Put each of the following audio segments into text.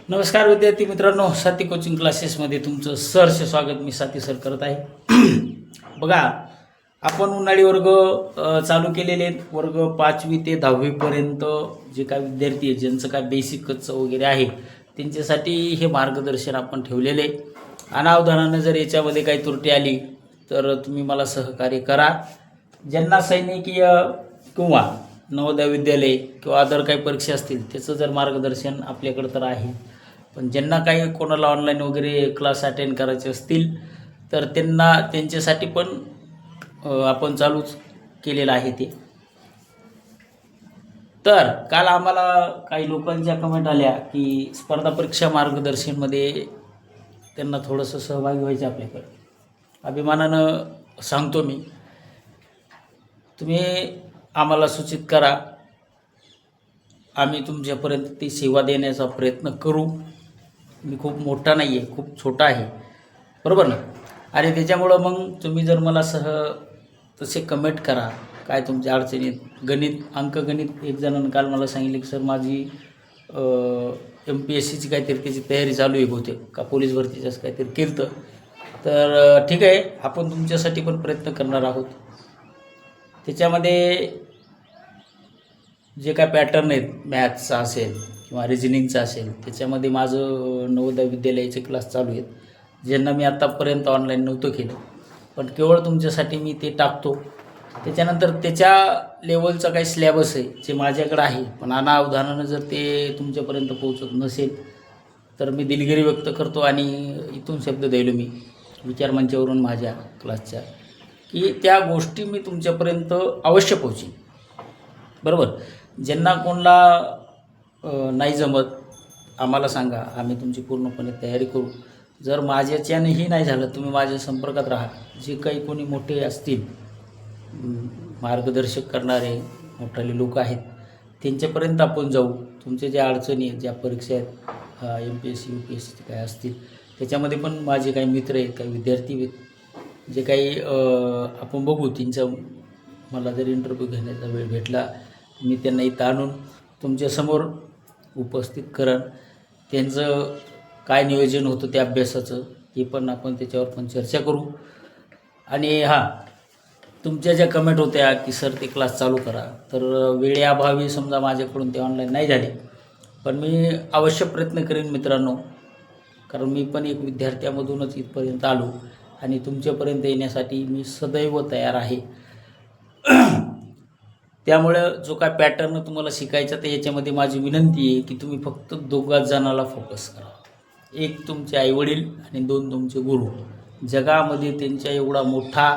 नमस्कार विद्यार्थी मित्रांनो, साथी कोचिंग क्लासेसमध्ये तुमचं सहर्ष स्वागत मी साथी सर करत आहे. बघा, आपण उन्हाळी वर्ग चालू केलेले आहेत. वर्ग 5वी ते 10वी पर्यंत जे काय विद्यार्थी आहेत ज्यांचं काय बेसिकच वगैरे आहे त्यांच्यासाठी हे मार्गदर्शन आपण ठेवलेले आहे. अनावधानाने जर याच्यामध्ये काही त्रुटी आली तर तुम्ही मला सहकार्य करा. ज्यांना सैनिकीय किंवा नवोदय विद्यालय किंवा अदर काही परीक्षा असतील त्याचं जर मार्गदर्शन आपल्याकडं तर आहे, पण ज्यांना काही कोणाला ऑनलाईन वगैरे क्लास अटेंड करायचे असतील तर त्यांच्यासाठी पण आपण चालूच केलेलं आहे ते. तर काल आम्हाला काही लोकांच्या कमेंट आल्या की स्पर्धा परीक्षा मार्गदर्शनमध्ये त्यांना थोडंसं सहभागी व्हायचं. आपल्याकडं अभिमानानं सांगतो मी, तुम्ही आम्हाला सूचित करा, आम्ही तुमच्यापर्यंत ती सेवा देण्याचा प्रयत्न करू. मी खूप मोठा नाही आहे, खूप छोटा आहे, बरोबर ना. आणि त्याच्यामुळं मग तुम्ही जर मला तसे कमेंट करा काय तुमच्या अडचणीत. अंकगणित एक जणांनी काल मला सांगितले की सर माझी MPSCची काहीतरी त्याची तयारी चालू आहे, बहुतेक का पोलीस भरतीचं असं काहीतरी केलं. तर ठीक आहे, आपण तुमच्यासाठी पण प्रयत्न करणार आहोत. त्याच्यामध्ये जे काय पॅटर्न आहेत, मॅथ्सचा असेल किंवा रिजनिंगचा असेल, त्याच्यामध्ये माझं नवोदय विद्यालयाचे क्लास चालू आहेत, ज्यांना मी आत्तापर्यंत ऑनलाईन नव्हतं केलं, पण केवळ तुमच्यासाठी मी ते टाकतो. त्याच्यानंतर त्याच्या लेवलचा काही सिलॅबस आहे जे माझ्याकडं आहे, पण अनावधानानं जर ते तुमच्यापर्यंत पोहोचत नसेल तर मी दिलगिरी व्यक्त करतो आणि इथून शब्द द्यायलो मी विचारमंचावरून माझ्या क्लासच्या, की त्या गोष्टी मी तुमच्यापर्यंत अवश्य पोहोचीन, बरोबर. ज्यांना कोणाला नाही जमत आम्हाला सांगा, आम्ही तुमची पूर्णपणे तयारी करू. जर माझ्याच्यानेही नाही झालं, तुम्ही माझ्या संपर्कात राहा. जे काही कोणी मोठे असतील मार्गदर्शक करणारे मोठाले लोक आहेत त्यांच्यापर्यंत आपण जाऊ. तुमचे ज्या अडचणी आहेत, ज्या परीक्षा आहेत MPSC UPSC काय असतील त्याच्यामध्ये पण माझे काही मित्र आहेत, काही विद्यार्थी आहेत, जे काही आपण बघू. त्यांचं मला जर इंटरव्ह्यू घेण्याचा वेळ भेटला मी त्यांना इथं आणून तुमच्यासमोर उपस्थित करेन. त्यांचं काय नियोजन होतं त्या अभ्यासाचं हे पण आपण त्याच्यावर पण चर्चा करू. आणि तुमच्या ज्या कमेंट होत्या की सर ते क्लास चालू करा, तर वेळेअभावी समजा माझ्याकडून ते ऑनलाईन नाही झाले, पण मी अवश्य प्रयत्न करेन मित्रांनो, कारण मी पण एक विद्यार्थ्यामधूनच इथपर्यंत आलो आणि तुमच्यापर्यंत येण्यासाठी मी सदैव तयार आहे. त्यामुळं जो काय पॅटर्न तुम्हाला शिकायचा तर याच्यामध्ये माझी विनंती आहे की तुम्ही फक्त दोघाच जणाला फोकस करा. एक तुमचे आईवडील आणि 2 तुमचे गुरु. जगामध्ये त्यांच्या एवढा मोठा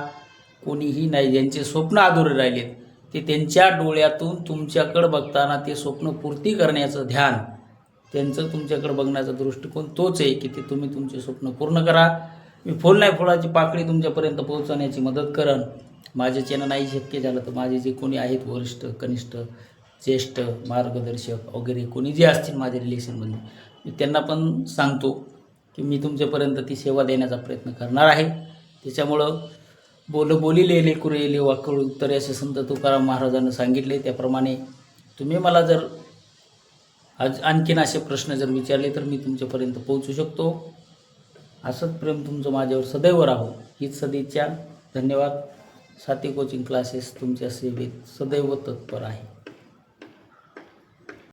कोणीही नाही. ज्यांचे स्वप्न अधुरे राहिलेत ते त्यांच्या डोळ्यातून तुमच्याकडं बघताना ते स्वप्न पूर्ती करण्याचं ध्यान, त्यांचं तुमच्याकडं बघण्याचा दृष्टिकोन तोच आहे की ते तुम्ही तुमचे स्वप्न पूर्ण करा. मी फुल नाही फुलाची पाकळी तुमच्यापर्यंत पोहोचवण्याची मदत करेन. माझ्याच्यानं नाही शक्य झालं तर माझे जे कोणी आहेत वरिष्ठ, कनिष्ठ, ज्येष्ठ, मार्गदर्शक वगैरे कोणी जे असतील माझ्या रिलेशनमध्ये, मी त्यांना पण सांगतो की मी तुमच्यापर्यंत ती सेवा देण्याचा प्रयत्न करणार आहे. त्याच्यामुळं बोलिले लेकरू येले वाकळू उत्तरे असे संत तुकाराम महाराजांनी सांगितले. त्याप्रमाणे तुम्ही मला जर आणखीन असे प्रश्न जर विचारले तर मी तुमच्यापर्यंत पोहोचू शकतो. असंच प्रेम तुमचं माझ्यावर सदैव राहो हीच सदिच्छा. धन्यवाद. साथी कोचिंग क्लासेस तुमच्या सेवेत सदैव तत्पर आहे.